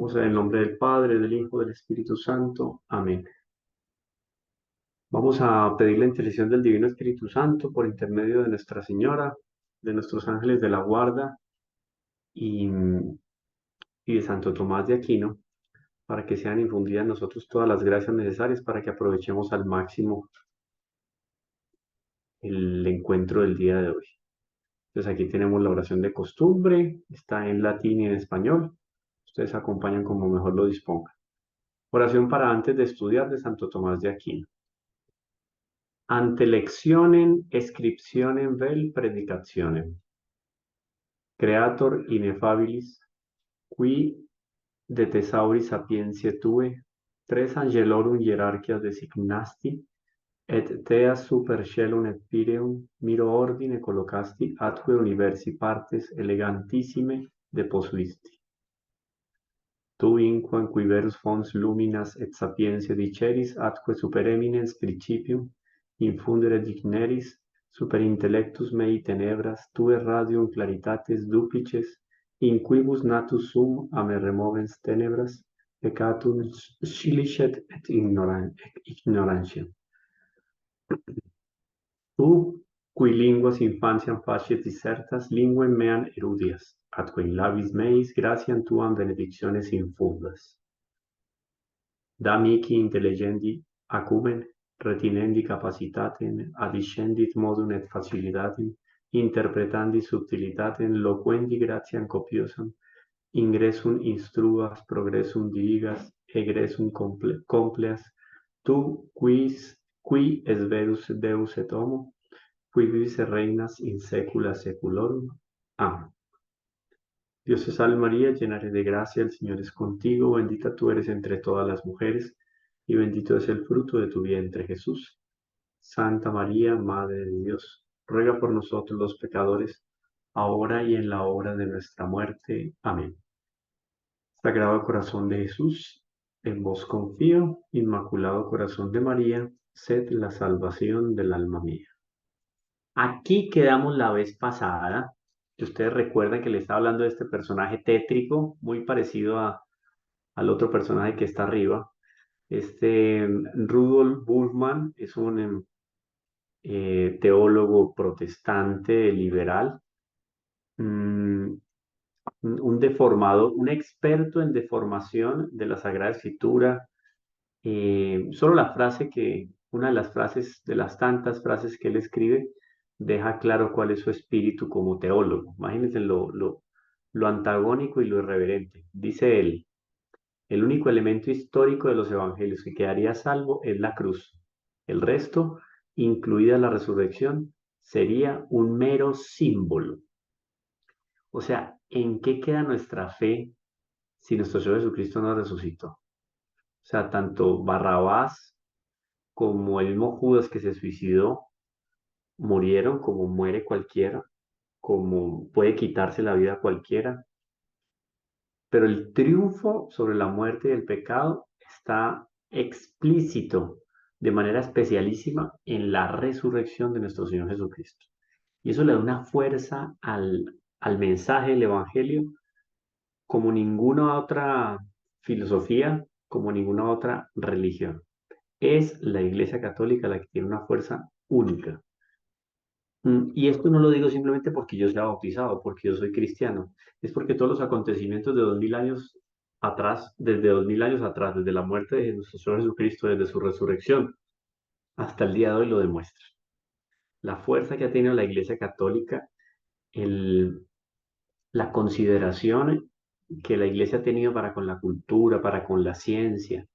Vamos a ver, en nombre del Padre, del Hijo, del Espíritu Santo. Amén. Vamos a pedir la intercesión del Divino Espíritu Santo por intermedio de Nuestra Señora, de nuestros ángeles de la guarda y, y de Santo Tomás de Aquino, para que sean infundidas en nosotros todas las gracias necesarias para que aprovechemos al máximo el encuentro del día de hoy. Entonces aquí tenemos la oración de costumbre, está en latín y en español. Ustedes acompañan como mejor lo dispongan. Oración para antes de estudiar de Santo Tomás de Aquino. Ante lectionem scriptionem vel predicationem. Creator ineffabilis, qui de thesauri sapientiae tue, tres angelorum hierarchias designasti, et teas super caelum et pireum miro ordine collocasti atque universi partes elegantissime deposuisti. Tu inquam qui verus fons luminas et sapientiae diceris atque super eminens principium infundere digneris super intellectus mei tenebras tue radium claritates duplices in quibus natus sum ame removens tenebras peccatum scilicet et ignorantiam. Tu, qui linguas infantiam facies dissertas, linguem meam erudias, atque in labis meis gratiam tuam benedictiones infundas. Da mihi intelligendi acumen, retinendi capacitatem, adiscendit modum et facilitatem, interpretandi subtilitatem, loquendi gratiam copiosam, ingressum instruas, progressum dirigas, egressum compleas, tu qui es verus Deus et homo, qui vivis et reinas in saecula saeculorum. Amén. Dios te salve María, llena eres de gracia, el Señor es contigo, bendita tú eres entre todas las mujeres, y bendito es el fruto de tu vientre, Jesús. Santa María, Madre de Dios, ruega por nosotros los pecadores, ahora y en la hora de nuestra muerte. Amén. Sagrado Corazón de Jesús, en vos confío, Inmaculado Corazón de María, sed la salvación del alma mía. Aquí quedamos la vez pasada, que ustedes recuerdan que le estaba hablando de este personaje tétrico, muy parecido al otro personaje que está arriba. Este Rudolf Bultmann es un teólogo protestante liberal, mm, un deformador, un experto en deformación de la Sagrada Escritura. Solo la frase una de las frases, de las tantas frases que él escribe, deja claro cuál es su espíritu como teólogo. Imagínense lo antagónico y lo irreverente. Dice él, el único elemento histórico de los evangelios que quedaría salvo es la cruz. El resto, incluida la resurrección, sería un mero símbolo. O sea, ¿en qué queda nuestra fe si nuestro Señor Jesucristo no resucitó? O sea, tanto Barrabás como el mismo Judas que se suicidó, murieron como muere cualquiera, como puede quitarse la vida cualquiera, pero el triunfo sobre la muerte y el pecado está explícito de manera especialísima en la resurrección de nuestro Señor Jesucristo. Y eso le da una fuerza al mensaje del Evangelio como ninguna otra filosofía, como ninguna otra religión. Es la Iglesia Católica la que tiene una fuerza única. Y esto no lo digo simplemente porque yo sea bautizado, porque yo soy cristiano, es porque todos los acontecimientos de 2000 años atrás, desde 2000 años atrás, desde la muerte de nuestro Señor Jesucristo, desde su resurrección, hasta el día de hoy lo demuestran. La fuerza que ha tenido la Iglesia Católica, el, la consideración que la Iglesia ha tenido para con la cultura, para con la ciencia,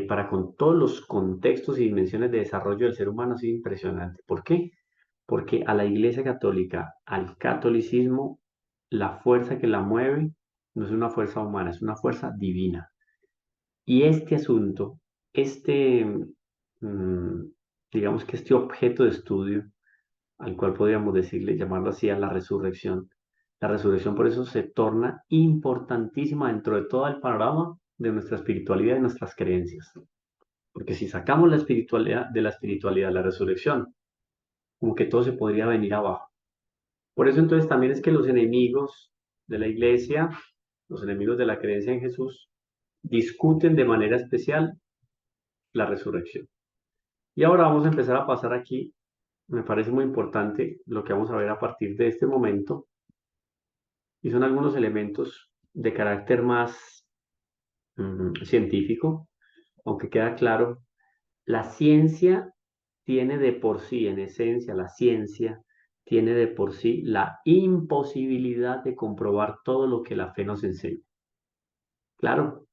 para con todos los contextos y dimensiones de desarrollo del ser humano ha sido impresionante. ¿Por qué? Porque a la Iglesia Católica, al catolicismo, la fuerza que la mueve no es una fuerza humana, es una fuerza divina. Y este asunto, este, mm, digamos que este objeto de estudio, al cual podríamos decirle, llamarlo así, a la resurrección por eso se torna importantísima dentro de todo el panorama de nuestra espiritualidad y nuestras creencias. Porque si sacamos la espiritualidad de la espiritualidad, la resurrección, como que todo se podría venir abajo. Por eso entonces también es que los enemigos de la iglesia los enemigos de la creencia en Jesús, discuten de manera especial la resurrección. Y ahora vamos a empezar a pasar aquí, me parece muy importante lo que vamos a ver a partir de este momento, y son algunos elementos de carácter más científico, aunque queda claro, la ciencia tiene de por sí, en esencia, la ciencia tiene de por sí la imposibilidad de comprobar todo lo que la fe nos enseña. Claro,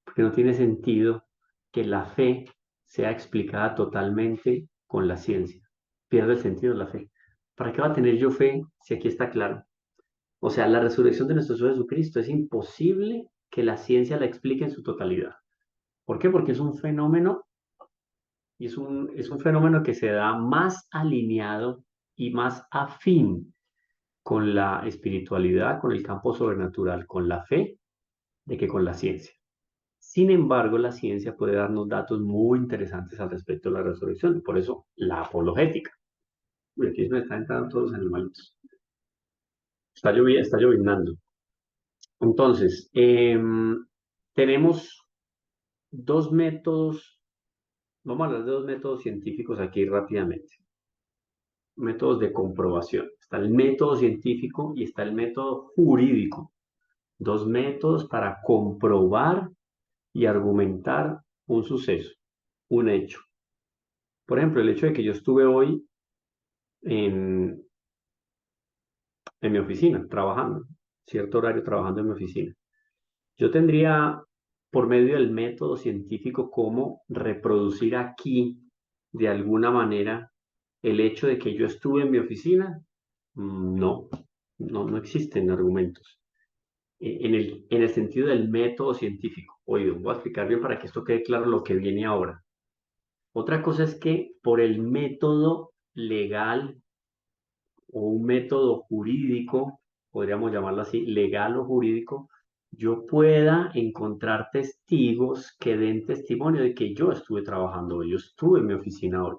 porque no tiene sentido que la fe sea explicada totalmente con la ciencia. Pierde el sentido la fe. ¿Para qué va a tener yo fe si aquí está claro? O sea, la resurrección de nuestro Señor Jesucristo es imposible que la ciencia la explique en su totalidad. ¿Por qué? Porque es un fenómeno y es un fenómeno que se da más alineado y más afín con la espiritualidad, con el campo sobrenatural, con la fe, de que con la ciencia. Sin embargo, la ciencia puede darnos datos muy interesantes al respecto de la resurrección, y por eso la apologética. Uy, aquí se me están entrando todos los animalitos. Está lloviznando. Entonces, tenemos dos métodos, vamos a hablar de dos métodos científicos aquí rápidamente. Métodos de comprobación. Está el método científico y está el método jurídico. Dos métodos para comprobar y argumentar un suceso, un hecho. Por ejemplo, el hecho de que yo estuve hoy en, en mi oficina, trabajando, cierto horario trabajando en mi oficina. Yo tendría, por medio del método científico, cómo reproducir aquí, de alguna manera, el hecho de que yo estuve en mi oficina. No, no existen argumentos. En el sentido del método científico. Oído, voy a explicar bien para que esto quede claro lo que viene ahora. Otra cosa es que por el método legal o un método jurídico, podríamos llamarlo así, legal o jurídico, yo pueda encontrar testigos que den testimonio de que yo estuve trabajando hoy, yo estuve en mi oficina hoy.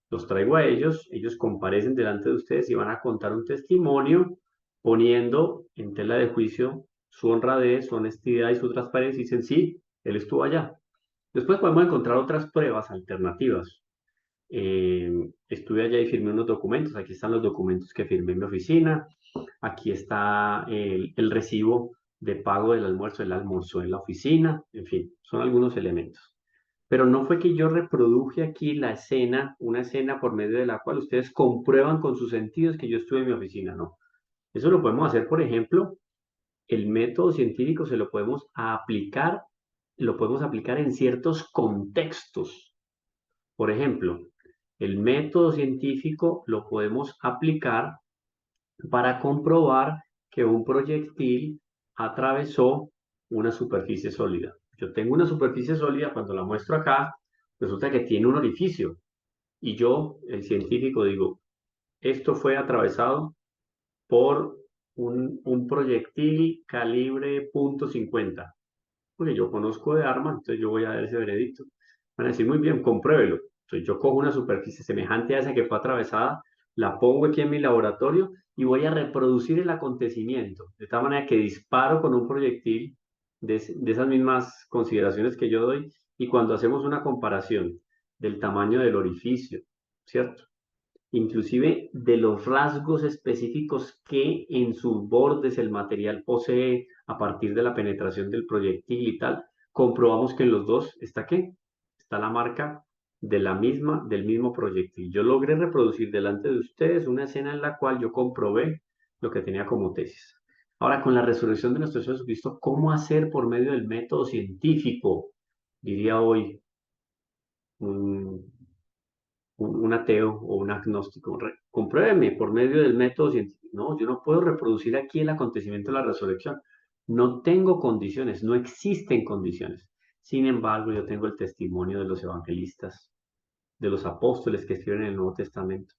Los traigo a ellos comparecen delante de ustedes y van a contar un testimonio poniendo en tela de juicio su honradez, su honestidad y su transparencia y dicen, sí, él estuvo allá. Después podemos encontrar otras pruebas alternativas. Estuve allá y firmé unos documentos. Aquí están los documentos que firmé en mi oficina. Aquí está el recibo de pago del almuerzo. Él almorzó en la oficina. En fin, son algunos elementos. Pero no fue que yo reproduje aquí la escena, una escena por medio de la cual ustedes comprueban con sus sentidos que yo estuve en mi oficina. No. Eso lo podemos hacer, por ejemplo, el método científico se lo podemos aplicar en ciertos contextos. Por ejemplo, el método científico lo podemos aplicar para comprobar que un proyectil atravesó una superficie sólida. Yo tengo una superficie sólida, cuando la muestro acá, resulta que tiene un orificio. Y yo, el científico, digo, esto fue atravesado por un proyectil calibre .50. Porque yo conozco de armas, entonces yo voy a dar ese veredicto. Van a decir, muy bien, compruébelo. Entonces yo cojo una superficie semejante a esa que fue atravesada, la pongo aquí en mi laboratorio y voy a reproducir el acontecimiento, de tal manera que disparo con un proyectil de esas mismas consideraciones que yo doy, y cuando hacemos una comparación del tamaño del orificio, ¿cierto? Inclusive de los rasgos específicos que en sus bordes el material posee a partir de la penetración del proyectil y tal, comprobamos que en los dos está ¿qué? Está la marca del mismo proyectil. Yo logré reproducir delante de ustedes una escena en la cual yo comprobé lo que tenía como tesis. Ahora, con la resurrección de nuestro Señor Jesucristo, ¿cómo hacer por medio del método científico? Diría hoy un un ateo o un agnóstico. Compruébeme por medio del método científico. No, yo no puedo reproducir aquí el acontecimiento de la resurrección. No tengo condiciones, no existen condiciones. Sin embargo, yo tengo el testimonio de los evangelistas, de los apóstoles que escriben en el Nuevo Testamento.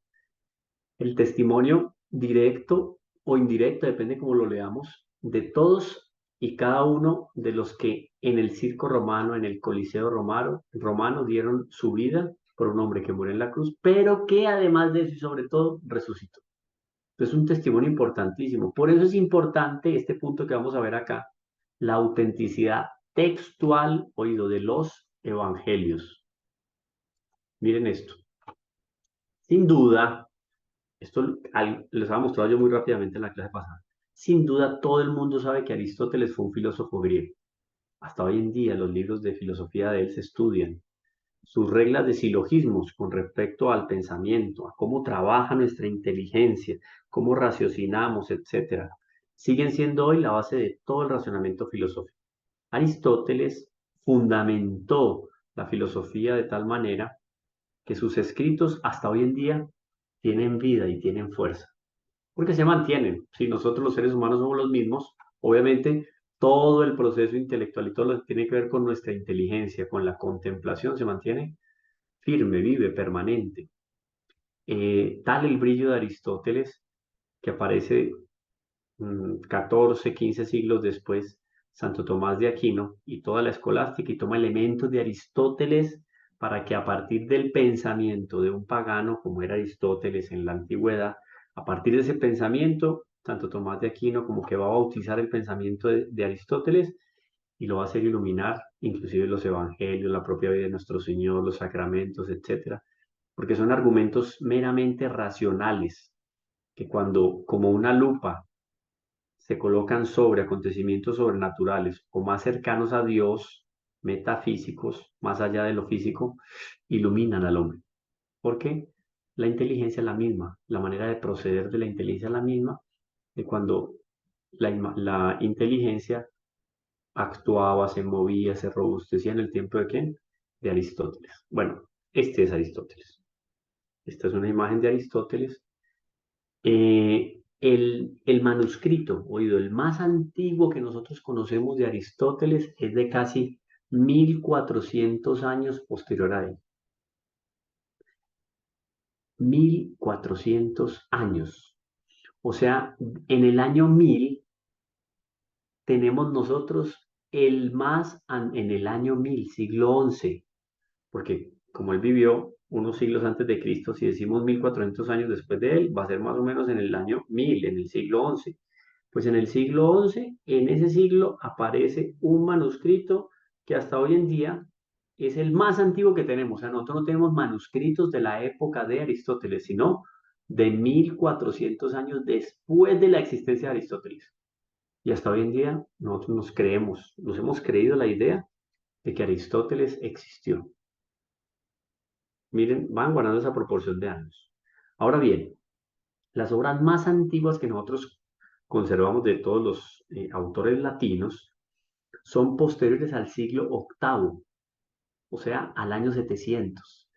El testimonio directo o indirecto, depende cómo lo leamos, de todos y cada uno de los que en el circo romano, en el Coliseo romano dieron su vida por un hombre que murió en la cruz, pero que además de eso y sobre todo resucitó. Es un testimonio importantísimo. Por eso es importante este punto que vamos a ver acá, la autenticidad textual, oído, de los evangelios. Miren esto. Sin duda, esto les había mostrado yo muy rápidamente en la clase pasada. Sin duda, todo el mundo sabe que Aristóteles fue un filósofo griego. Hasta hoy en día los libros de filosofía de él se estudian. Sus reglas de silogismos con respecto al pensamiento, a cómo trabaja nuestra inteligencia, cómo raciocinamos, etcétera, siguen siendo hoy la base de todo el razonamiento filosófico. Aristóteles fundamentó la filosofía de tal manera que sus escritos hasta hoy en día tienen vida y tienen fuerza, porque se mantienen. Si nosotros los seres humanos somos los mismos, obviamente todo el proceso intelectual y todo lo que tiene que ver con nuestra inteligencia, con la contemplación, se mantiene firme, vive, permanente. Tal el brillo de Aristóteles que aparece 14, 15 siglos después, Santo Tomás de Aquino y toda la escolástica y toma elementos de Aristóteles para que a partir del pensamiento de un pagano como era Aristóteles en la antigüedad, a partir de ese pensamiento, Santo Tomás de Aquino como que va a bautizar el pensamiento de Aristóteles y lo va a hacer iluminar, inclusive los evangelios, la propia vida de nuestro Señor, los sacramentos, etcétera, porque son argumentos meramente racionales que cuando, como una lupa, se colocan sobre acontecimientos sobrenaturales o más cercanos a Dios, metafísicos, más allá de lo físico, iluminan al hombre. Porque la inteligencia es la misma, la manera de proceder de la inteligencia es la misma de cuando la inteligencia actuaba, se movía, se robustecía en el tiempo de quién? De Aristóteles. Bueno, este es Aristóteles. Esta es una imagen de Aristóteles. El manuscrito, oído, el más antiguo que nosotros conocemos de Aristóteles es de casi 1400 años posterior a él. 1400 años. O sea, en el año 1000 tenemos nosotros en el año 1000 siglo XI, porque como él vivió unos siglos antes de Cristo, si decimos 1400 años después de él, va a ser más o menos en el año 1000 en el siglo XI. Pues en el siglo XI, en ese siglo, aparece un manuscrito que hasta hoy en día es el más antiguo que tenemos. O sea, nosotros no tenemos manuscritos de la época de Aristóteles, sino de 1400 años después de la existencia de Aristóteles. Y hasta hoy en día nosotros nos hemos creído la idea de que Aristóteles existió. Miren, van guardando esa proporción de años. Ahora bien, las obras más antiguas que nosotros conservamos de todos los autores latinos son posteriores al siglo VIII, o sea, al año 700.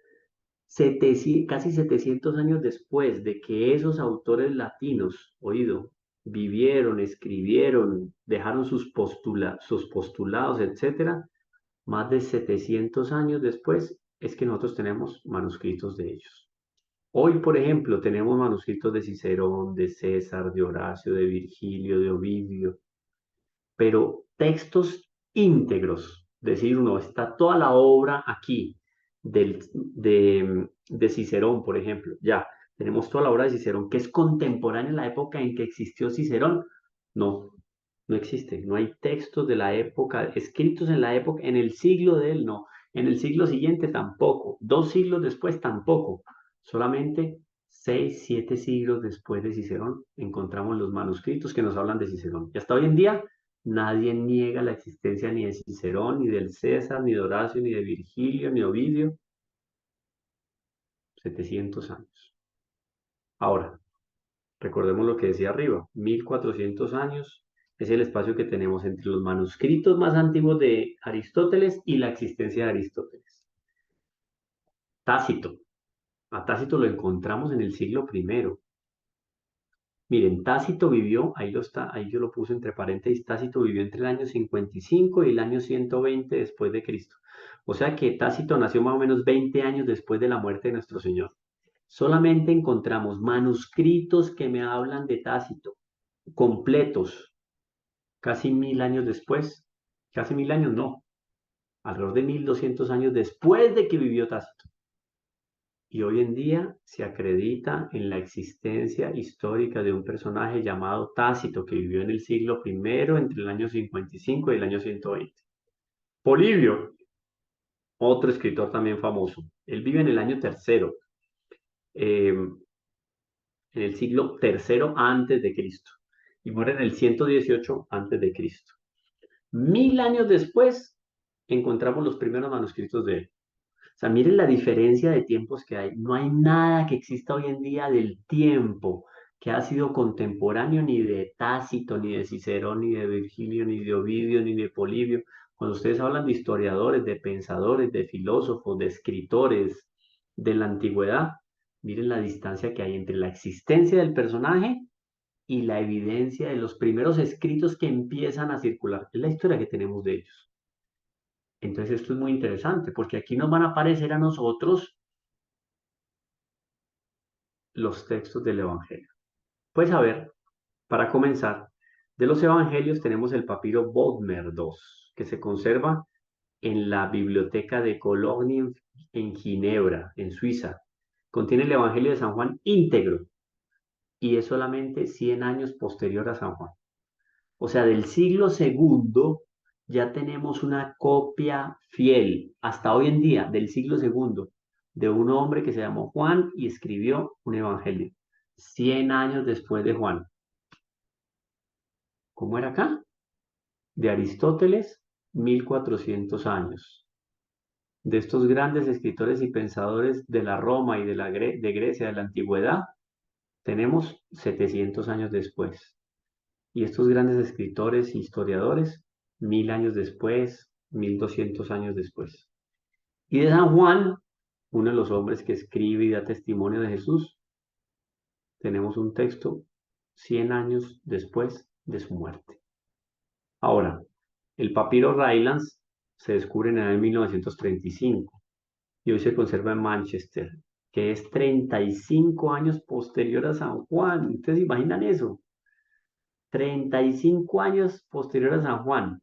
Casi 700 años después de que esos autores latinos, oído, vivieron, escribieron, dejaron sus postulados, etcétera, más de 700 años después es que nosotros tenemos manuscritos de ellos. Hoy, por ejemplo, tenemos manuscritos de Cicerón, de César, de Horacio, de Virgilio, de Ovidio, pero textos íntegros, decir uno, está toda la obra aquí de Cicerón, por ejemplo, ya, tenemos toda la obra de Cicerón, que es contemporánea en la época en que existió Cicerón. No, no existe, no hay textos de la época, escritos en la época, en el siglo de él, no, en el siglo siguiente tampoco, 2 siglos después tampoco, solamente 6, 7 siglos después de Cicerón encontramos los manuscritos que nos hablan de Cicerón. Y hasta hoy en día nadie niega la existencia ni de Cicerón, ni del César, ni de Horacio, ni de Virgilio, ni Ovidio. 700 años. Ahora, recordemos lo que decía arriba, 1400 años es el espacio que tenemos entre los manuscritos más antiguos de Aristóteles y la existencia de Aristóteles. Tácito. A Tácito lo encontramos en el siglo primero. Miren, Tácito vivió, ahí yo lo puse entre paréntesis, Tácito vivió entre el año 55 y el año 120 después de Cristo. O sea que Tácito nació más o menos 20 años después de la muerte de nuestro Señor. Solamente encontramos manuscritos que me hablan de Tácito, completos, casi 1000 años después, casi 1000 años no, alrededor de 1200 años después de que vivió Tácito. Y hoy en día se acredita en la existencia histórica de un personaje llamado Tácito, que vivió en el siglo primero entre el año 55 y el año 120. Polibio, otro escritor también famoso. Él vive en el año tercero, en el siglo tercero antes de Cristo, y muere en el 118 antes de Cristo. 1000 años después, encontramos los primeros manuscritos de él. O sea, miren la diferencia de tiempos que hay. No hay nada que exista hoy en día del tiempo que ha sido contemporáneo ni de Tácito, ni de Cicerón, ni de Virgilio, ni de Ovidio, ni de Polibio. Cuando ustedes hablan de historiadores, de pensadores, de filósofos, de escritores de la antigüedad, miren la distancia que hay entre la existencia del personaje y la evidencia de los primeros escritos que empiezan a circular. Es la historia que tenemos de ellos. Entonces esto es muy interesante porque aquí nos van a aparecer a nosotros los textos del Evangelio. Pues a ver, para comenzar, de los Evangelios tenemos el papiro Bodmer II, que se conserva en la biblioteca de Cologne en Ginebra, en Suiza. Contiene el Evangelio de San Juan íntegro y es solamente 100 años posterior a San Juan. O sea, del siglo segundo ya tenemos una copia fiel, hasta hoy en día, del siglo segundo, de un hombre que se llamó Juan y escribió un evangelio. 100 años después de Juan. ¿Cómo era acá? De Aristóteles, 1400 años. De estos grandes escritores y pensadores de la Roma y de Grecia de la antigüedad, tenemos 700 años después. Y estos grandes escritores e historiadores, 1000 años después, 1200 años después. Y de San Juan, uno de los hombres que escribe y da testimonio de Jesús, tenemos un texto 100 años después de su muerte. Ahora, el papiro Rylands se descubre en el año 1935 y hoy se conserva en Manchester, que es 35 años posterior a San Juan. ¿Ustedes imaginan eso? 35 años posterior a San Juan.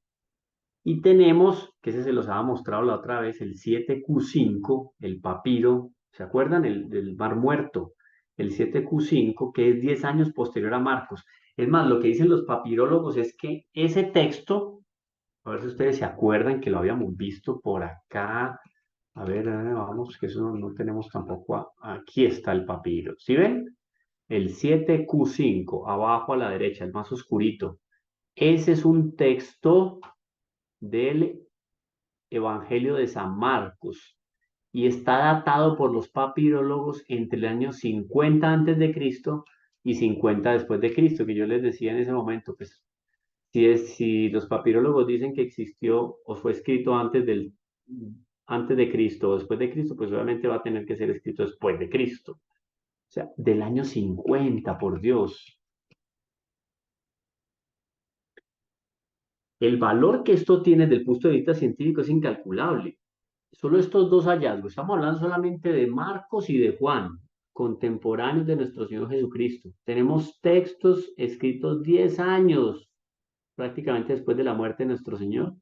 Y tenemos, que ese se los había mostrado la otra vez, el 7Q5, el papiro, ¿se acuerdan? El del Mar Muerto, el 7Q5, que es 10 años posterior a Marcos. Es más, lo que dicen los papirólogos es que ese texto, a ver si ustedes se acuerdan que lo habíamos visto por acá. A ver, vamos, que eso no tenemos tampoco. Aquí está el papiro. ¿Sí ven? El 7Q5, abajo a la derecha, el más oscurito. Ese es un texto del Evangelio de San Marcos y está datado por los papirólogos entre el año 50 antes de Cristo y 50 después de Cristo, que yo les decía en ese momento, pues si los papirólogos dicen que existió o fue escrito antes de Cristo o después de Cristo, pues obviamente va a tener que ser escrito después de Cristo. O sea, del año 50, por Dios. El valor que esto tiene desde el punto de vista científico es incalculable. Solo estos dos hallazgos, estamos hablando solamente de Marcos y de Juan, contemporáneos de nuestro Señor Jesucristo. Tenemos textos escritos 10 años prácticamente después de la muerte de nuestro Señor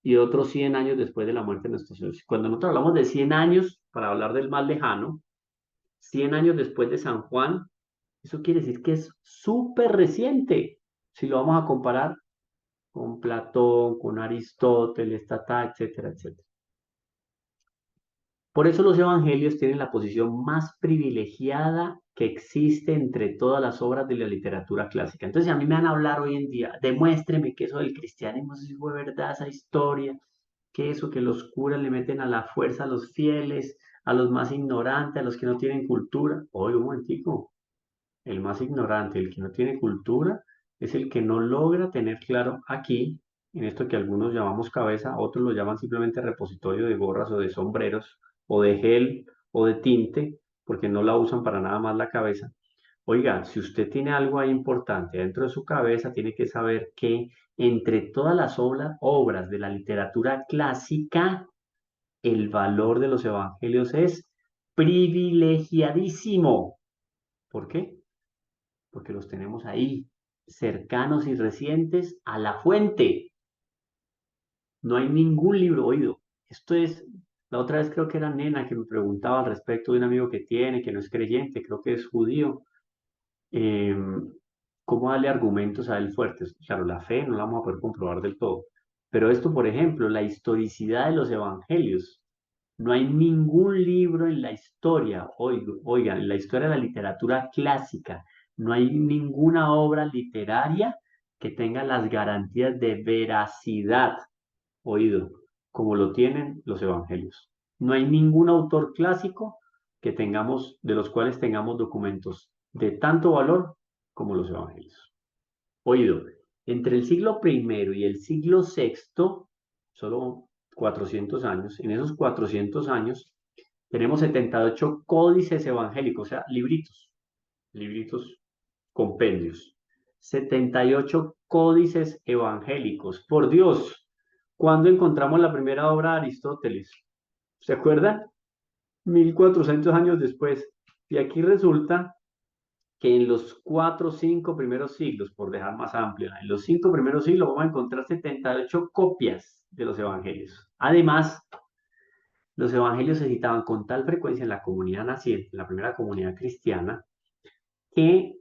y otros 100 años después de la muerte de nuestro Señor. Cuando nosotros hablamos de 100 años, para hablar del más lejano, 100 años después de San Juan, eso quiere decir que es súper reciente. Si lo vamos a comparar con Platón, con Aristóteles, etcétera, etcétera. Por eso los evangelios tienen la posición más privilegiada que existe entre todas las obras de la literatura clásica. Entonces, si a mí me van a hablar hoy en día, demuéstreme que eso del cristianismo sí fue verdad, esa historia, que eso que los curas le meten a la fuerza a los fieles, a los más ignorantes, a los que no tienen cultura. Oye, un momentico, el más ignorante, el que no tiene cultura, es el que no logra tener claro aquí, en esto que algunos llamamos cabeza, otros lo llaman simplemente repositorio de gorras o de sombreros, o de gel, o de tinte, porque no la usan para nada más la cabeza. Oiga, si usted tiene algo ahí importante dentro de su cabeza, tiene que saber que entre todas las obras de la literatura clásica, el valor de los evangelios es privilegiadísimo. ¿Por qué? Porque los tenemos ahí, cercanos y recientes a la fuente. No hay ningún libro oído. Esto es, La otra vez creo que era Nena que me preguntaba al respecto de un amigo que tiene, que no es creyente, creo que es judío, eh, cómo darle argumentos a él fuertes. Claro, la fe no la vamos a poder comprobar del todo, pero esto, por ejemplo, la historicidad de los evangelios. No hay ningún libro en la historia, oigan, en la historia de la literatura clásica, no hay ninguna obra literaria que tenga las garantías de veracidad, oído, como lo tienen los evangelios. No hay ningún autor clásico que tengamos, de los cuales tengamos documentos de tanto valor como los evangelios. Oído, entre el siglo primero y el siglo sexto, solo 400 años, en esos 400 años tenemos 78 códices evangélicos, o sea, libritos, compendios. 78 códices evangélicos. Por Dios, ¿cuándo encontramos la primera obra de Aristóteles? ¿Se acuerdan? 1400 años después. Y aquí resulta que en los 4 o 5 primeros siglos, por dejar más amplio, en los 5 primeros siglos vamos a encontrar 78 copias de los evangelios. Además, los evangelios se citaban con tal frecuencia en la comunidad naciente, en la primera comunidad cristiana, que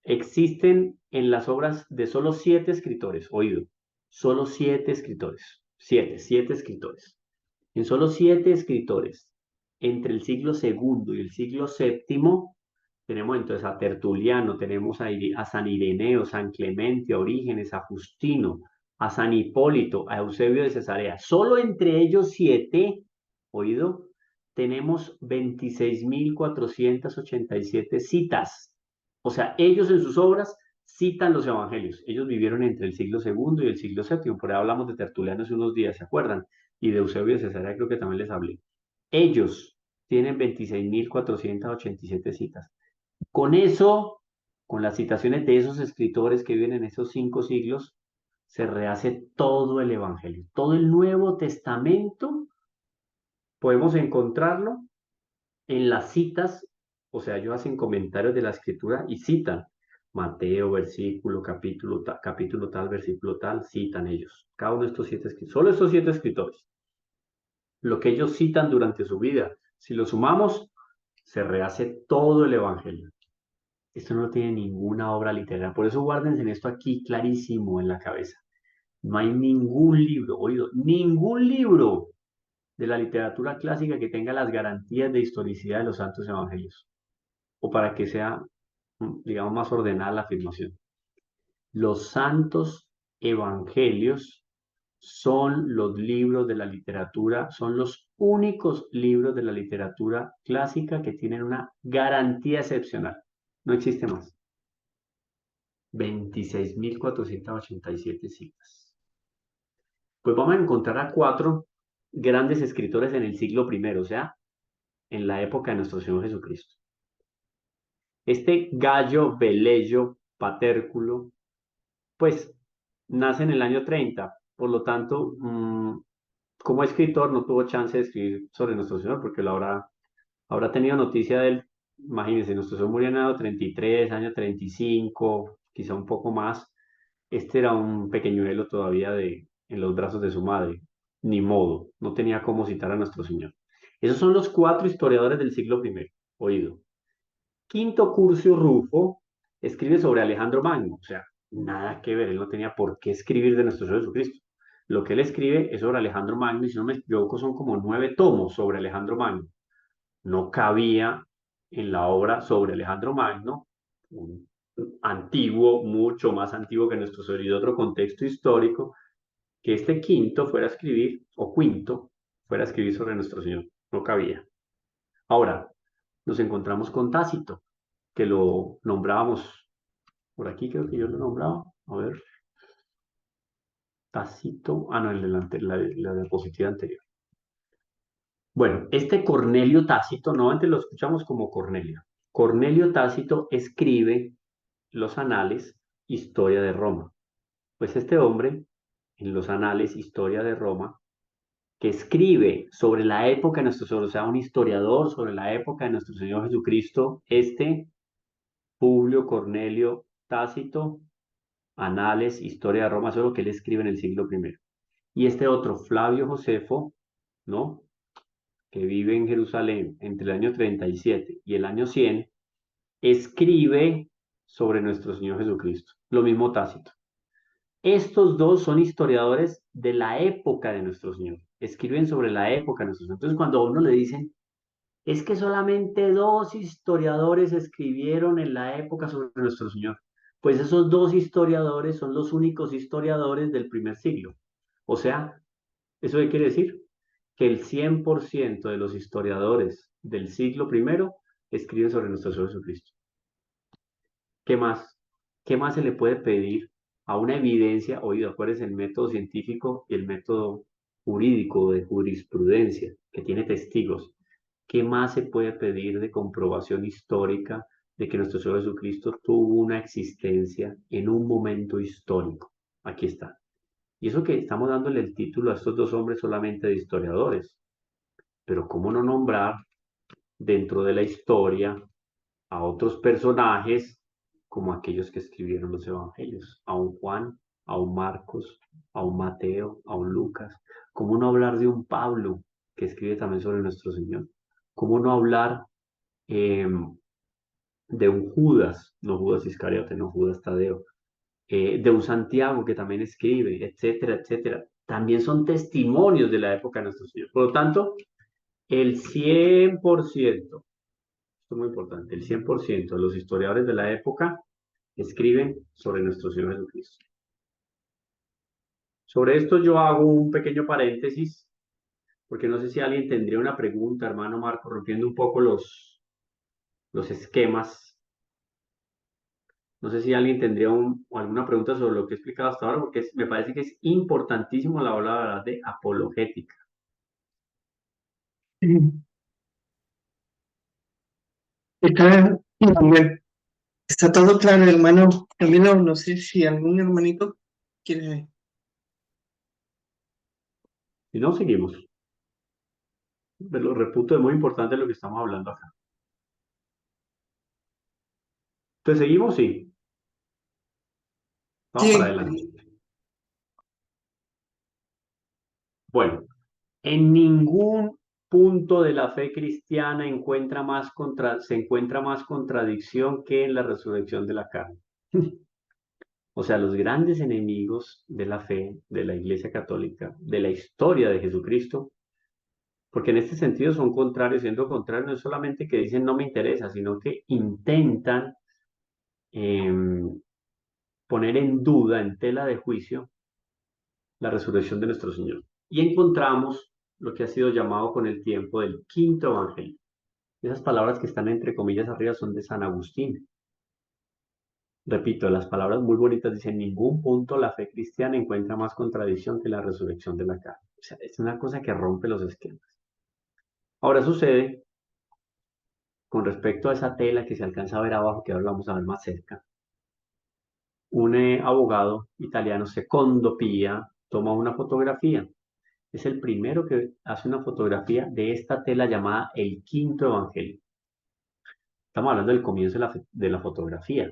existen en las obras de solo 7 escritores, oído, solo 7 escritores, siete escritores. En solo 7 escritores, entre el siglo segundo y el siglo séptimo, tenemos entonces a Tertuliano, tenemos a San Ireneo, San Clemente, a Orígenes, a Justino, a San Hipólito, a Eusebio de Cesarea. Solo entre ellos 7, oído, tenemos 26.487 citas. O sea, ellos en sus obras citan los evangelios. Ellos vivieron entre el siglo segundo y el siglo séptimo. Por ahí hablamos de Tertuliano hace unos días, ¿se acuerdan? Y de Eusebio de Cesarea creo que también les hablé. Ellos tienen 26.487 citas. Con eso, con las citaciones de esos escritores que viven en esos 5 siglos, se rehace todo el Evangelio. Todo el Nuevo Testamento podemos encontrarlo en las citas, o sea, ellos hacen comentarios de la escritura y citan Mateo, versículo, capítulo tal, versículo tal, citan ellos. Cada uno de estos 7 escritores, solo estos 7 escritores, lo que ellos citan durante su vida, si lo sumamos, se rehace todo el Evangelio. Esto no tiene ninguna obra literaria. Por eso guárdense en esto aquí clarísimo en la cabeza. No hay ningún libro, oído, ningún libro de la literatura clásica que tenga las garantías de historicidad de los santos evangelios. O para que sea, digamos, más ordenada la afirmación. Los santos evangelios son los libros de la literatura, son los únicos libros de la literatura clásica que tienen una garantía excepcional. No existe más. 26.487 citas. Pues vamos a encontrar a 4 grandes escritores en el siglo primero, o sea, en la época de nuestro Señor Jesucristo. Este Gallo Velello Patérculo, pues, nace en el año 30, por lo tanto, como escritor no tuvo chance de escribir sobre nuestro Señor, porque lo habrá tenido noticia de él. Imagínense, nuestro Señor murió en el año 33, año 35, quizá un poco más. Este era un pequeñuelo todavía en los brazos de su madre. Ni modo, no tenía cómo citar a nuestro Señor. Esos son los 4 historiadores del siglo primero. Oído. Quinto Curcio Rufo escribe sobre Alejandro Magno. O sea, nada que ver, él no tenía por qué escribir de nuestro Señor Jesucristo. Lo que él escribe es sobre Alejandro Magno, y si no me equivoco, son como 9 tomos sobre Alejandro Magno. No cabía en la obra sobre Alejandro Magno, un antiguo, mucho más antiguo que nuestro Señor y de otro contexto histórico, que este quinto fuera a escribir, o quinto, fuera a escribir sobre nuestro Señor. No cabía. Ahora, nos encontramos con Tácito, que lo nombrábamos por aquí, creo que yo lo nombraba. A ver, Tácito, no, el delante, la diapositiva anterior. Bueno, este Cornelio Tácito, no antes lo escuchamos como Cornelio. Cornelio Tácito escribe los anales Historia de Roma. Pues este hombre, en los anales Historia de Roma, que escribe sobre la época de nuestro Señor, o sea, un historiador sobre la época de nuestro Señor Jesucristo, este Publio Cornelio Tácito, Anales, Historia de Roma, eso es lo que él escribe en el siglo primero. Y este otro, Flavio Josefo, ¿no? Que vive en Jerusalén entre el año 37 y el año 100, escribe sobre nuestro Señor Jesucristo. Lo mismo Tácito. Estos dos son historiadores de la época de nuestro Señor. Escriben sobre la época de nuestro Señor. Entonces, cuando a uno le dicen, es que solamente dos historiadores escribieron en la época sobre nuestro Señor, pues esos dos historiadores son los únicos historiadores del primer siglo. O sea, ¿eso qué quiere decir? Que el 100% de los historiadores del siglo primero escriben sobre nuestro Señor Jesucristo. ¿Qué más? ¿Qué más se le puede pedir a una evidencia? Oído, acuérdense el método científico y el método jurídico de jurisprudencia, que tiene testigos. ¿Qué más se puede pedir de comprobación histórica de que nuestro Señor Jesucristo tuvo una existencia en un momento histórico? Aquí está. Y eso que estamos dándole el título a estos dos hombres solamente de historiadores, pero ¿cómo no nombrar dentro de la historia a otros personajes como aquellos que escribieron los evangelios, a un Juan, a un Marcos, a un Mateo, a un Lucas? ¿Cómo no hablar de un Pablo que escribe también sobre nuestro Señor? ¿Cómo no hablar eh, de un Judas, no Judas Iscariote, no Judas Tadeo, de un Santiago que también escribe, etcétera, etcétera? También son testimonios de la época de nuestro Señor. Por lo tanto, el 100%, esto es muy importante, el 100% de los historiadores de la época escriben sobre nuestro Señor Jesucristo. Sobre esto yo hago un pequeño paréntesis, porque no sé si alguien tendría una pregunta, hermano Marco, rompiendo un poco los esquemas. No sé si alguien tendría alguna pregunta sobre lo que he explicado hasta ahora, porque me parece que es importantísimo la hora de apologética. Sí, está, bien, está todo claro, hermano. También no sé si algún hermanito quiere. Y no seguimos. Pero lo reputo, es muy importante lo que estamos hablando acá. Entonces, ¿seguimos? Sí. Vamos para Sí, adelante. Bueno, en ningún punto de la fe cristiana se encuentra más contradicción que en la resurrección de la carne. O sea, los grandes enemigos de la fe, de la Iglesia Católica, de la historia de Jesucristo, porque en este sentido son contrarios, siendo contrarios no es solamente que dicen no me interesa, sino que intentan em, poner en duda, en tela de juicio, la resurrección de nuestro Señor. Y encontramos lo que ha sido llamado con el tiempo del quinto evangelio. Esas palabras que están entre comillas arriba son de San Agustín. Repito, las palabras muy bonitas dicen, en ningún punto la fe cristiana encuentra más contradicción que la resurrección de la carne. O sea, es una cosa que rompe los esquemas. Ahora sucede con respecto a esa tela que se alcanza a ver abajo, que ahora lo vamos a ver más cerca. Un abogado italiano, Secondo Pia, toma una fotografía. Es el primero que hace una fotografía de esta tela llamada el quinto evangelio. Estamos hablando del comienzo de la fotografía.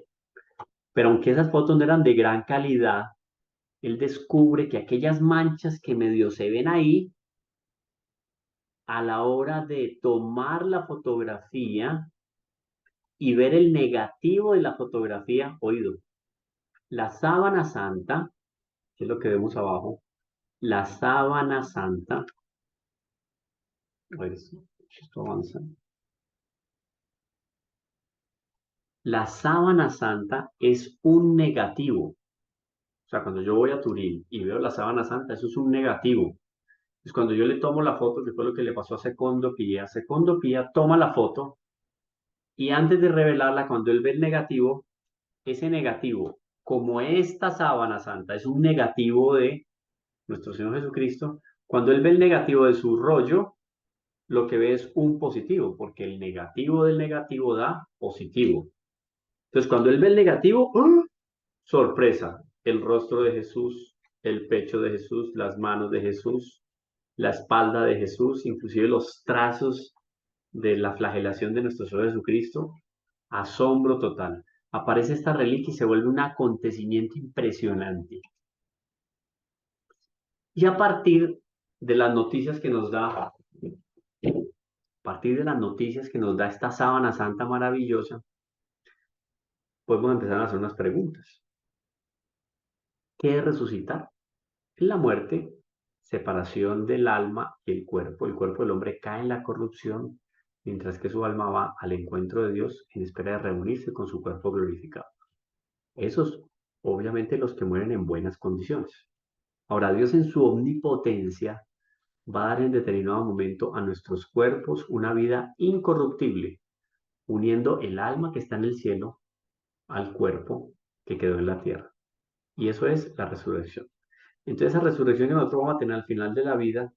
Pero aunque esas fotos no eran de gran calidad, él descubre que aquellas manchas que medio se ven ahí, a la hora de tomar la fotografía y ver el negativo de la fotografía, oído, la sábana santa, que es lo que vemos abajo, la sábana santa, a ver, esto avanza. La sábana santa es un negativo. O sea, cuando yo voy a Turín y veo la sábana santa, eso es un negativo. Pues cuando yo le tomo la foto, que fue lo que le pasó a Secondo Pía toma la foto y antes de revelarla, cuando él ve el negativo, ese negativo, como esta sábana santa es un negativo de nuestro Señor Jesucristo, cuando él ve el negativo de su rollo, lo que ve es un positivo, porque el negativo del negativo da positivo. Entonces, cuando él ve el negativo, ¡ah! Sorpresa, el rostro de Jesús, el pecho de Jesús, las manos de Jesús, la espalda de Jesús, inclusive los trazos de la flagelación de nuestro Señor Jesucristo, asombro total. Aparece esta reliquia y se vuelve un acontecimiento impresionante. Y a partir de las noticias que nos da, a partir de las noticias que nos da esta sábana santa maravillosa, podemos empezar a hacer unas preguntas. ¿Qué es resucitar? En la muerte, separación del alma y el cuerpo. El cuerpo del hombre cae en la corrupción, mientras que su alma va al encuentro de Dios en espera de reunirse con su cuerpo glorificado. Esos, obviamente, los que mueren en buenas condiciones. Ahora, Dios en su omnipotencia va a dar en determinado momento a nuestros cuerpos una vida incorruptible, uniendo el alma que está en el cielo al cuerpo que quedó en la tierra. Y eso es la resurrección. Entonces, esa resurrección que nosotros vamos a tener al final de la vida,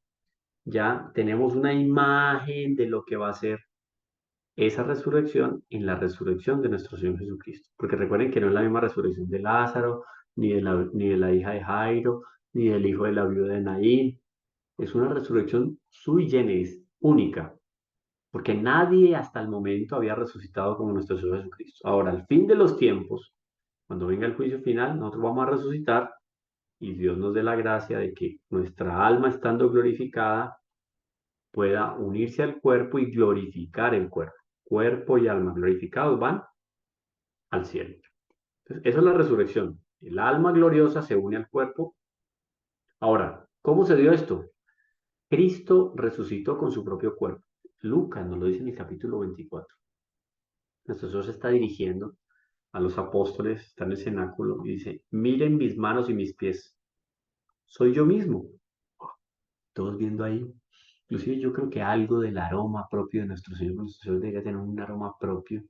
ya tenemos una imagen de lo que va a ser esa resurrección en la resurrección de nuestro Señor Jesucristo. Porque recuerden que no es la misma resurrección de Lázaro, ni de la hija de Jairo, ni del hijo de la viuda de Naín. Es una resurrección sui generis, única, porque nadie hasta el momento había resucitado como nuestro Señor Jesucristo. Ahora, al fin de los tiempos, cuando venga el juicio final, nosotros vamos a resucitar y Dios nos dé la gracia de que nuestra alma, estando glorificada, pueda unirse al cuerpo y glorificar el cuerpo. Cuerpo y alma glorificados van al cielo. Entonces, esa es la resurrección. El alma gloriosa se une al cuerpo. Ahora, ¿cómo se dio esto? Cristo resucitó con su propio cuerpo. Lucas nos lo dice en el capítulo 24. Nuestro Señor se está dirigiendo a los apóstoles, está en el cenáculo y dice, miren mis manos y mis pies, soy yo mismo. Todos viendo ahí. Inclusive yo creo que algo del aroma propio de nuestro Señor debería tener un aroma propio,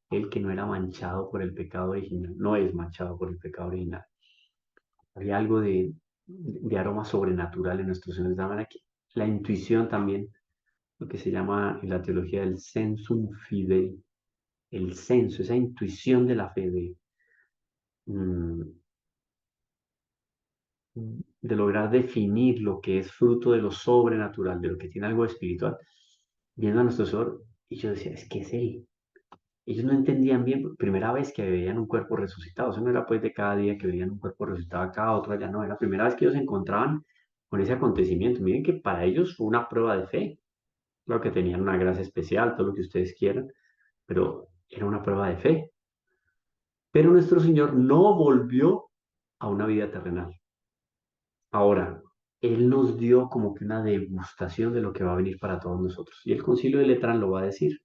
el que no era manchado por el pecado original, no es manchado por el pecado original. Había algo de aroma sobrenatural en nuestro Señor. De manera que la intuición también, lo que se llama en la teología el sensum fidei, el senso, esa intuición de la fe mm, de lograr definir lo que es fruto de lo sobrenatural, de lo que tiene algo espiritual, viendo a nuestro Señor, y yo decía, es que es Él. Ellos no entendían bien, primera vez que veían un cuerpo resucitado, eso no era pues de cada día que veían un cuerpo resucitado, cada otro ya no, era la primera vez que ellos se encontraban con ese acontecimiento. Miren que para ellos fue una prueba de fe, claro que tenían una gracia especial, todo lo que ustedes quieran, pero era una prueba de fe. Pero nuestro Señor no volvió a una vida terrenal. Ahora, Él nos dio como que una degustación de lo que va a venir para todos nosotros. Y el Concilio de Letrán lo va a decir.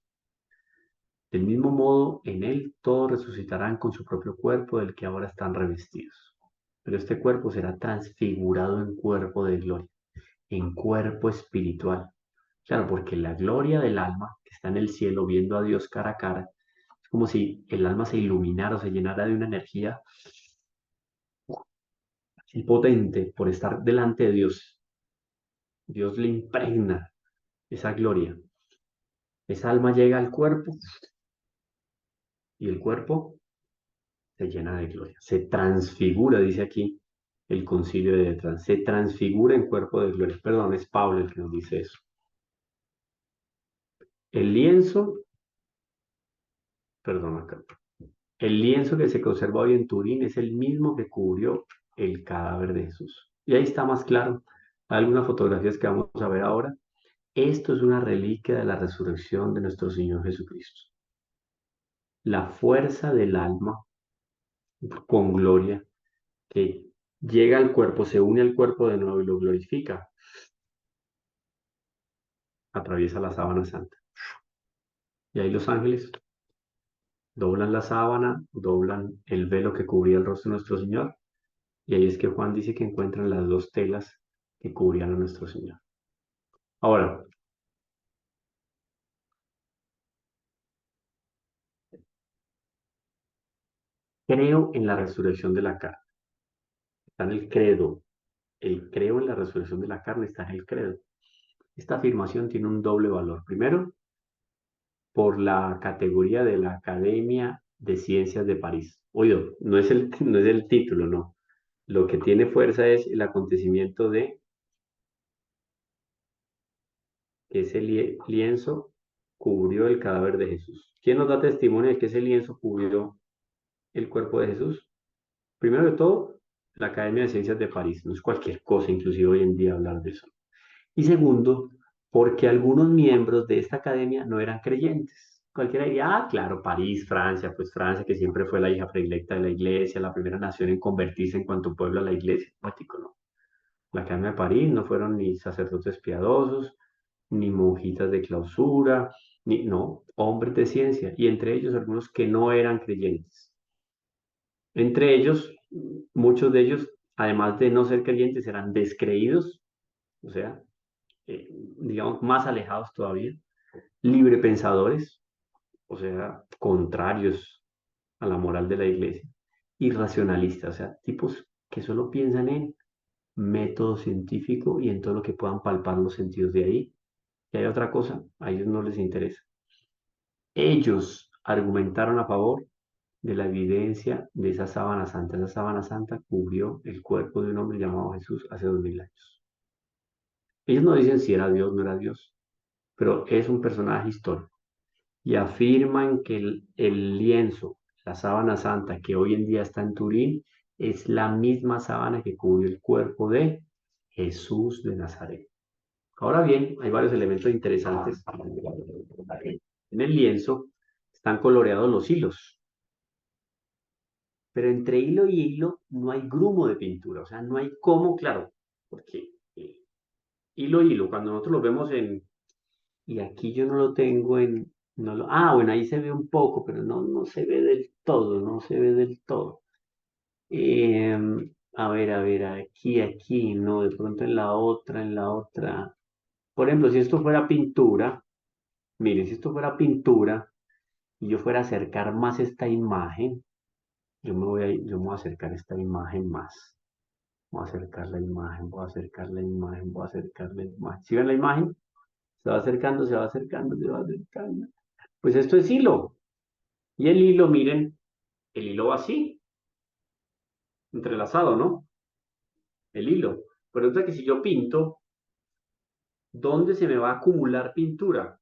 Del mismo modo, en Él todos resucitarán con su propio cuerpo del que ahora están revestidos. Pero este cuerpo será transfigurado en cuerpo de gloria, en cuerpo espiritual. Claro, porque la gloria del alma, que está en el cielo viendo a Dios cara a cara, es como si el alma se iluminara o se llenara de una energía así potente por estar delante de Dios. Dios le impregna esa gloria. Esa alma llega al cuerpo y el cuerpo se llena de gloria. Se transfigura, dice aquí el concilio de Letrán. Se transfigura en cuerpo de gloria. Perdón, es Pablo el que nos dice eso. El lienzo, perdón acá. El lienzo que se conserva hoy en Turín es el mismo que cubrió el cadáver de Jesús. Y ahí está más claro. Hay algunas fotografías que vamos a ver ahora. Esto es una reliquia de la resurrección de nuestro Señor Jesucristo. La fuerza del alma con gloria que llega al cuerpo, se une al cuerpo de nuevo y lo glorifica, atraviesa la sábana santa. Y ahí los ángeles doblan la sábana, doblan el velo que cubría el rostro de nuestro Señor, y ahí es que Juan dice que encuentran las dos telas que cubrían a nuestro Señor. Ahora, creo en la resurrección de la carne. Está en el credo. El creo en la resurrección de la carne está en el credo. Esta afirmación tiene un doble valor. Primero, por la categoría de la Academia de Ciencias de París. Oído, no es el título, no. Lo que tiene fuerza es el acontecimiento de que ese lienzo cubrió el cadáver de Jesús. ¿Quién nos da testimonio de que ese lienzo cubrió el cuerpo de Jesús? Primero de todo, la Academia de Ciencias de París. No es cualquier cosa, inclusive hoy en día hablar de eso. Y segundo, porque algunos miembros de esta academia no eran creyentes. Cualquiera diría, ah, claro, París, Francia, pues Francia, que siempre fue la hija predilecta de la iglesia, la primera nación en convertirse en cuanto pueblo a la iglesia. Cuático, ¿no? La Academia de París no fueron ni sacerdotes piadosos, ni monjitas de clausura, ni, no, hombres de ciencia, y entre ellos algunos que no eran creyentes. Entre ellos, muchos de ellos, además de no ser creyentes, eran descreídos, o sea, digamos, más alejados todavía, librepensadores, o sea, contrarios a la moral de la iglesia, y racionalistas, o sea, tipos que solo piensan en método científico y en todo lo que puedan palpar los sentidos de ahí. Y hay otra cosa, a ellos no les interesa. Ellos argumentaron a favor de la evidencia de esa sábana santa. Esa sábana santa cubrió el cuerpo de un hombre llamado Jesús hace 2000 años. Ellos no dicen si era Dios o no era Dios, pero es un personaje histórico. Y afirman que el lienzo, la sábana santa que hoy en día está en Turín, es la misma sábana que cubrió el cuerpo de Jesús de Nazaret. Ahora bien, hay varios elementos interesantes. En el lienzo están coloreados los hilos, pero entre hilo y hilo no hay grumo de pintura, o sea, no hay cómo, claro, porque hilo y hilo, cuando nosotros lo vemos y aquí yo no lo tengo bueno, ahí se ve un poco, pero no se ve del todo, no se ve del todo. A ver, aquí, no, de pronto en la otra. Por ejemplo, si esto fuera pintura, miren, si esto fuera pintura y yo fuera a acercar más esta imagen, yo me voy a acercar esta imagen más. Voy a acercar la imagen, voy a acercar la imagen, voy a acercar la imagen. ¿Sí ven la imagen? Se va acercando, se va acercando, se va acercando. Pues esto es hilo. Y el hilo, miren, el hilo va así, entrelazado, ¿no? El hilo. Pero resulta que si yo pinto, ¿dónde se me va a acumular pintura?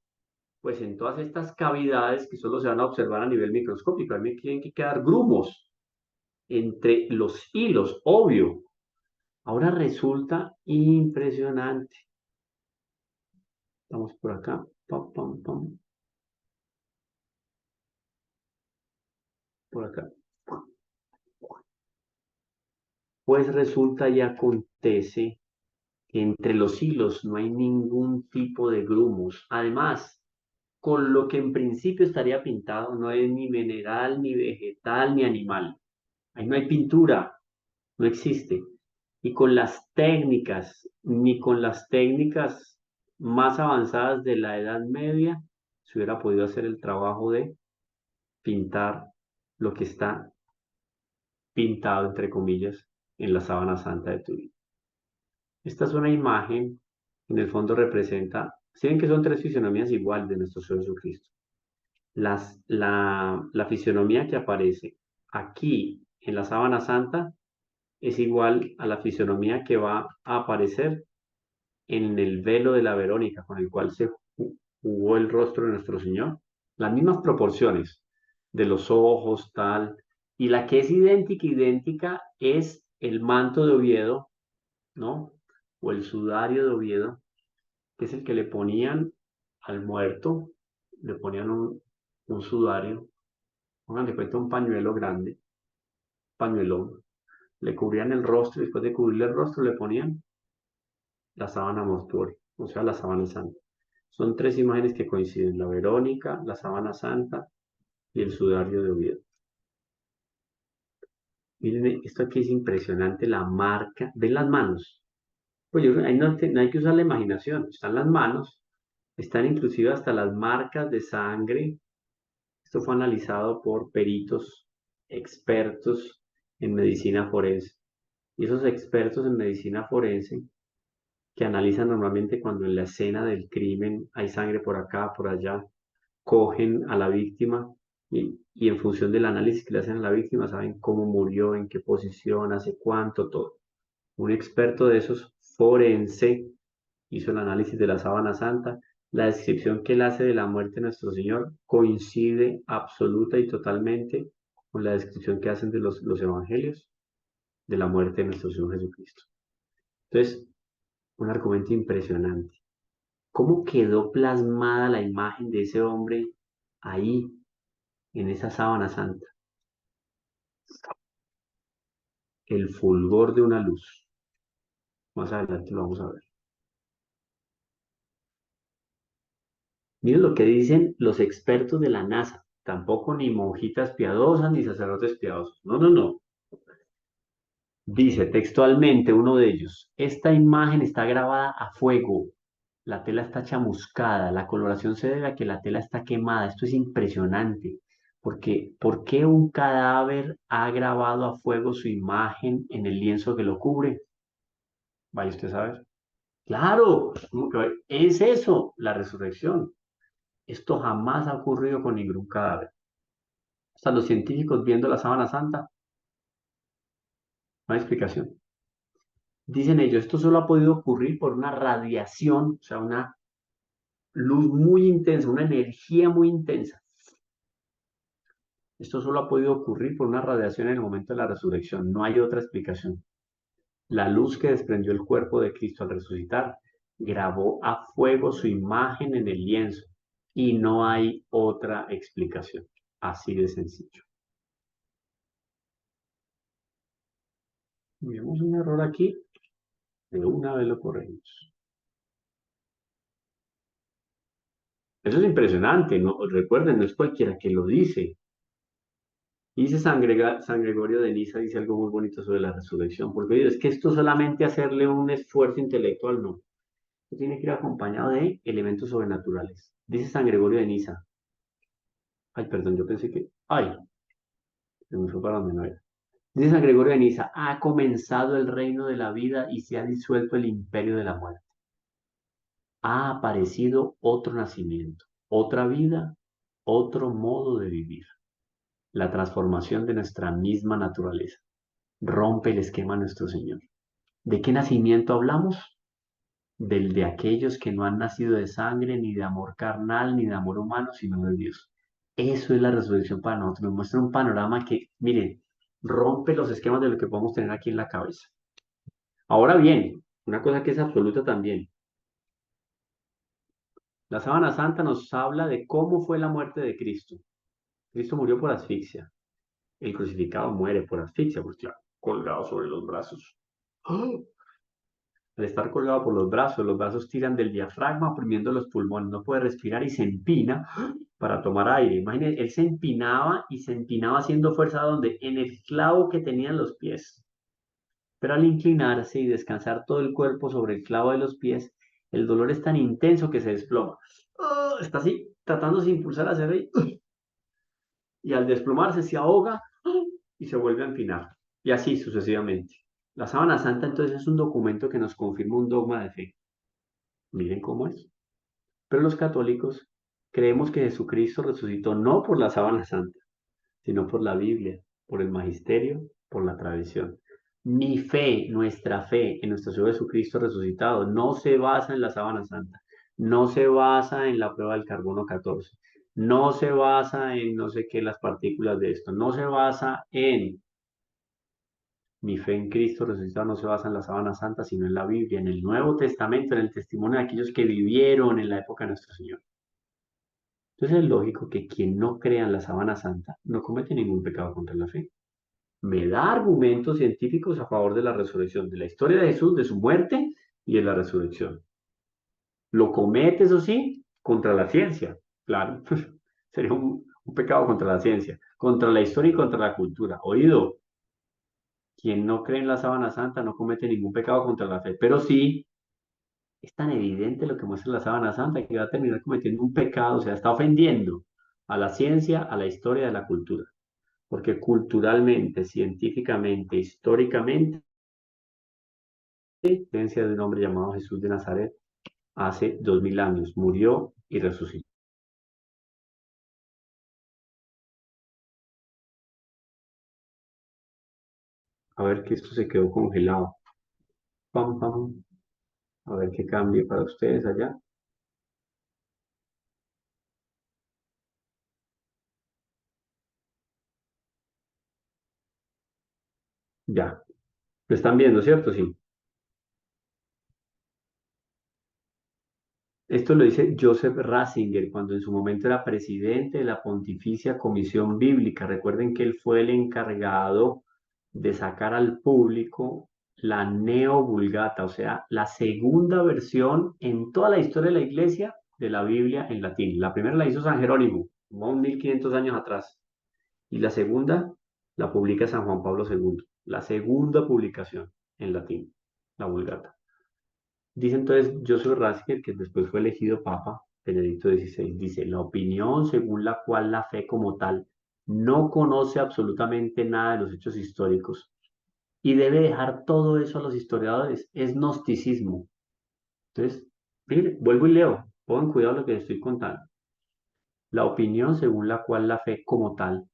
Pues en todas estas cavidades que solo se van a observar a nivel microscópico. A mí me tienen que quedar grumos entre los hilos, obvio. Ahora resulta impresionante. Vamos por acá. Pam, pam, pam. Por acá. Pues resulta y acontece que entre los hilos no hay ningún tipo de grumos. Además, con lo que en principio estaría pintado no es ni mineral, ni vegetal, ni animal. Ahí no hay pintura, no existe. Y con las técnicas, ni con las técnicas más avanzadas de la Edad Media, se hubiera podido hacer el trabajo de pintar lo que está pintado, entre comillas, en la sábana santa de Turín. Esta es una imagen, en el fondo representa, si ven que son tres fisionomías iguales de nuestro Señor Jesucristo. La fisionomía que aparece aquí en la sábana santa es igual a la fisionomía que va a aparecer en el velo de la Verónica, con el cual se jugó el rostro de nuestro Señor. Las mismas proporciones de los ojos, tal. Y la que es idéntica, idéntica, es el manto de Oviedo, ¿no? O el sudario de Oviedo, que es el que le ponían al muerto, le ponían un sudario, pongan de cuenta un pañuelo grande, pañuelón, le cubrían el rostro y después de cubrirle el rostro le ponían la sábana mortuoria, o sea, la sábana santa. Son tres imágenes que coinciden, la Verónica, la sábana santa y el sudario de Oviedo. Miren, esto aquí es impresionante, la marca, ven las manos. Pues ahí no hay que usar la imaginación, están las manos, están inclusive hasta las marcas de sangre. Esto fue analizado por peritos expertos en medicina forense. Y esos expertos en medicina forense que analizan normalmente cuando en la escena del crimen hay sangre por acá, por allá, cogen a la víctima y en función del análisis que le hacen a la víctima saben cómo murió, en qué posición, hace cuánto, todo. Un experto de esos forense hizo el análisis de la sábana santa. La descripción que él hace de la muerte de nuestro Señor coincide absoluta y totalmente con la descripción que hacen de los evangelios de la muerte de nuestro Señor Jesucristo. Entonces, un argumento impresionante. ¿Cómo quedó plasmada la imagen de ese hombre ahí, en esa sábana santa? El fulgor de una luz. Más adelante lo vamos a ver. Miren lo que dicen los expertos de la NASA. Tampoco ni monjitas piadosas ni sacerdotes piadosos. No, no, no. Dice textualmente uno de ellos, esta imagen está grabada a fuego, la tela está chamuscada, la coloración se debe a que la tela está quemada. Esto es impresionante, porque ¿por qué un cadáver ha grabado a fuego su imagen en el lienzo que lo cubre? Vaya usted a saber. Claro, ¿cómo que es eso, la resurrección. Esto jamás ha ocurrido con ningún cadáver. Hasta los científicos viendo la sábana santa, no hay explicación. Dicen ellos, esto solo ha podido ocurrir por una radiación, o sea, una luz muy intensa, una energía muy intensa. Esto solo ha podido ocurrir por una radiación en el momento de la resurrección. No hay otra explicación. La luz que desprendió el cuerpo de Cristo al resucitar grabó a fuego su imagen en el lienzo y no hay otra explicación. Así de sencillo. Vemos un error aquí, de una vez lo corregimos. Eso es impresionante, ¿no? Recuerden, no es cualquiera que lo dice. Dice San Gregorio de Niza, dice algo muy bonito sobre la resurrección, porque oye, es que esto solamente hacerle un esfuerzo intelectual, no. Esto tiene que ir acompañado de elementos sobrenaturales. Dice San Gregorio de Niza, ay, perdón, yo pensé que, ay, se me fue para donde no era. Dice San Gregorio de Niza, ha comenzado el reino de la vida y se ha disuelto el imperio de la muerte. Ha aparecido otro nacimiento, otra vida, otro modo de vivir, la transformación de nuestra misma naturaleza. Rompe el esquema nuestro Señor. ¿De qué nacimiento hablamos? Del de aquellos que no han nacido de sangre, ni de amor carnal, ni de amor humano, sino de Dios. Eso es la resurrección para nosotros. Nos muestra un panorama que, miren, rompe los esquemas de lo que podemos tener aquí en la cabeza. Ahora bien, una cosa que es absoluta también. La sábana santa nos habla de cómo fue la muerte de Cristo. Cristo murió por asfixia. El crucificado muere por asfixia, pues claro, colgado sobre los brazos. ¡Ah! Al estar colgado por los brazos tiran del diafragma oprimiendo los pulmones, no puede respirar y se empina para tomar aire. Imagínense, él se empinaba y se empinaba haciendo fuerza donde en el clavo que tenían los pies. Pero al inclinarse y descansar todo el cuerpo sobre el clavo de los pies, el dolor es tan intenso que se desploma. Está así, tratándose de impulsar hacia arriba y al desplomarse se ahoga y se vuelve a empinar. Y así sucesivamente. La sábana santa entonces es un documento que nos confirma un dogma de fe. Miren cómo es. Pero los católicos creemos que Jesucristo resucitó no por la sábana santa, sino por la Biblia, por el magisterio, por la tradición. Mi fe, nuestra fe en nuestro Señor Jesucristo resucitado, no se basa en la sábana santa, no se basa en la prueba del carbono 14, no se basa en no sé qué las partículas de esto, no se basa en mi fe en Cristo resucitado, no se basa en la sábana santa, sino en la Biblia, en el Nuevo Testamento, en el testimonio de aquellos que vivieron en la época de nuestro Señor. Entonces es lógico que quien no crea en la sábana santa no comete ningún pecado contra la fe. Me da argumentos científicos a favor de la resurrección, de la historia de Jesús, de su muerte y de la resurrección. Lo comete, eso sí, contra la ciencia, claro. Sería un pecado contra la ciencia, contra la historia y contra la cultura. Oído, quien no cree en la sábana santa no comete ningún pecado contra la fe, pero sí es tan evidente lo que muestra la sábana santa que va a terminar cometiendo un pecado, o sea, está ofendiendo a la ciencia, a la historia, a la cultura. Porque culturalmente, científicamente, históricamente, la existencia de un hombre llamado Jesús de Nazaret hace 2000 años, murió y resucitó. A ver que esto se quedó congelado. Pam, pam. A ver qué cambie para ustedes allá. Ya. Lo están viendo, ¿cierto? Sí. Esto lo dice Joseph Ratzinger cuando en su momento era presidente de la Pontificia Comisión Bíblica. Recuerden que él fue el encargado de sacar al público la Neo-Vulgata, o sea, la segunda versión en toda la historia de la Iglesia de la Biblia en latín. La primera la hizo San Jerónimo, como 1500 años atrás, y la segunda la publica San Juan Pablo II, la segunda publicación en latín, la Vulgata. Dice entonces Joseph Ratzinger, que después fue elegido Papa, Benedicto XVI, dice, la opinión según la cual la fe como tal no conoce absolutamente nada de los hechos históricos y debe dejar todo eso a los historiadores es gnosticismo. Entonces, mire, vuelvo y leo, pongan cuidado lo que les estoy contando. La opinión según la cual la fe como tal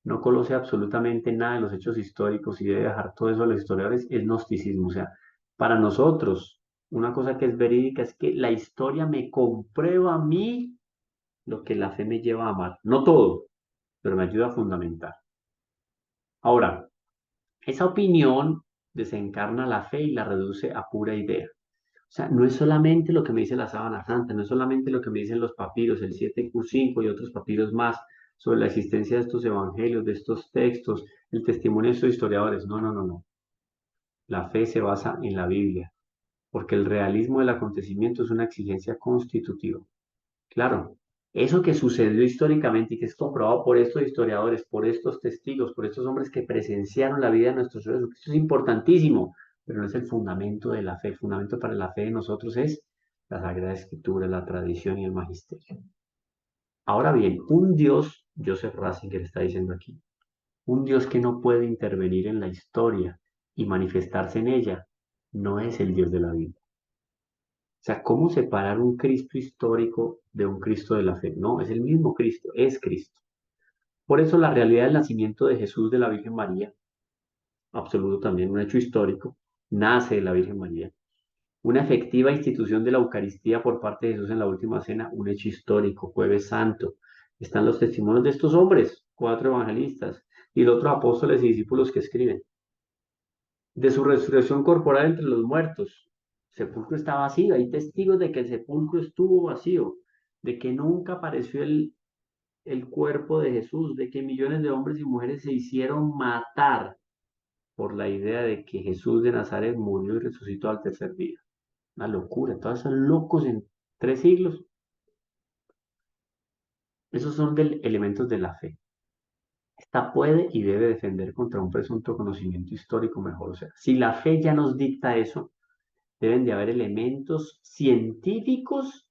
no conoce absolutamente nada de los hechos históricos y debe dejar todo eso a los historiadores es gnosticismo. O sea, para nosotros, una cosa que es verídica es que la historia me comprueba a mí lo que la fe me lleva a amar. No todo, pero me ayuda a fundamentar. Ahora, esa opinión desencarna la fe y la reduce a pura idea. O sea, no es solamente lo que me dice la Sábana Santa, no es solamente lo que me dicen los papiros, el 7Q5 y otros papiros más sobre la existencia de estos evangelios, de estos textos, el testimonio de estos historiadores. No, no, no, no. La fe se basa en la Biblia, porque el realismo del acontecimiento es una exigencia constitutiva. Claro, eso que sucedió históricamente y que es comprobado por estos historiadores, por estos testigos, por estos hombres que presenciaron la vida de nuestro Señor Jesucristo es importantísimo, pero no es el fundamento de la fe. El fundamento para la fe de nosotros es la Sagrada Escritura, la tradición y el magisterio. Ahora bien, un Dios, Joseph Ratzinger está diciendo aquí, un Dios que no puede intervenir en la historia y manifestarse en ella, no es el Dios de la Biblia. O sea, ¿cómo separar un Cristo histórico de un Cristo de la fe? No, es el mismo Cristo, es Cristo. Por eso la realidad del nacimiento de Jesús de la Virgen María, absoluto también un hecho histórico, nace de la Virgen María. Una efectiva institución de la Eucaristía por parte de Jesús en la última cena, un hecho histórico, Jueves Santo. Están los testimonios de estos hombres, 4 evangelistas, y los otros apóstoles y discípulos que escriben. De su resurrección corporal entre los muertos. El sepulcro está vacío, hay testigos de que el sepulcro estuvo vacío, de que nunca apareció el cuerpo de Jesús, de que millones de hombres y mujeres se hicieron matar por la idea de que Jesús de Nazaret murió y resucitó al tercer día. Una locura, todos son locos en 3 siglos. Esos son elementos de la fe. Esta puede y debe defender contra un presunto conocimiento histórico mejor. O sea, si la fe ya nos dicta eso, deben de haber elementos científicos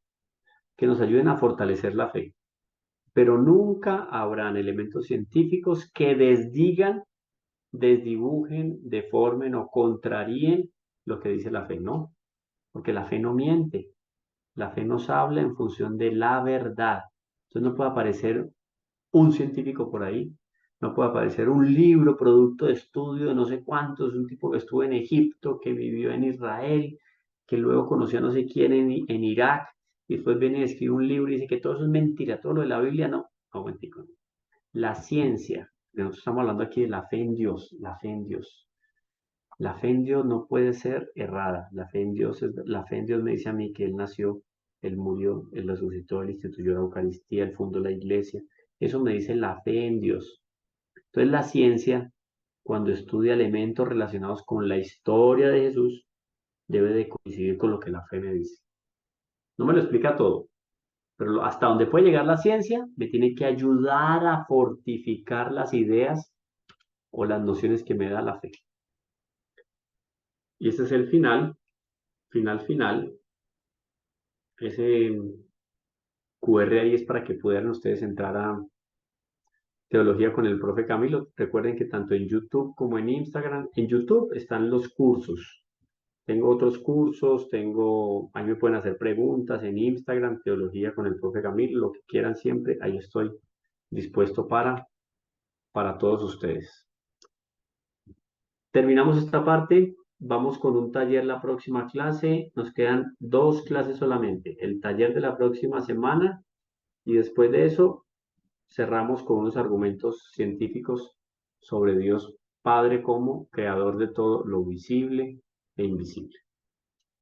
que nos ayuden a fortalecer la fe, pero nunca habrán elementos científicos que desdigan, desdibujen, deformen o contraríen lo que dice la fe, no, porque la fe no miente, la fe nos habla en función de la verdad. Entonces no puede aparecer un científico por ahí, no puede aparecer un libro producto de estudio de no sé cuántos, un tipo que estuvo en Egipto, que vivió en Israel, que luego conoció a no sé quién en Irak, y después viene y escribe un libro y dice que todo eso es mentira, todo lo de la Biblia no, no, momentico. La ciencia, nosotros estamos hablando aquí de la fe en Dios, la fe en Dios. La fe en Dios no puede ser errada. La fe en Dios la fe en Dios me dice a mí que Él nació, Él murió, Él resucitó, Él instituyó la Eucaristía, Él fundó la iglesia. Eso me dice la fe en Dios. Entonces la ciencia, cuando estudia elementos relacionados con la historia de Jesús, debe de coincidir con lo que la fe me dice. No me lo explica todo, pero hasta donde puede llegar la ciencia, me tiene que ayudar a fortificar las ideas o las nociones que me da la fe. Y ese es el final, final, final. Ese QR ahí es para que puedan ustedes entrar a Teología con el profe Camilo. Recuerden que tanto en YouTube como en YouTube están los cursos. Tengo otros cursos, ahí me pueden hacer preguntas en Instagram, Teología con el profe Camilo, lo que quieran siempre, ahí estoy dispuesto para todos ustedes. Terminamos esta parte, vamos con un taller la próxima clase, nos quedan 2 clases solamente, el taller de la próxima semana y después de eso cerramos con unos argumentos científicos sobre Dios Padre como creador de todo lo visible e invisible.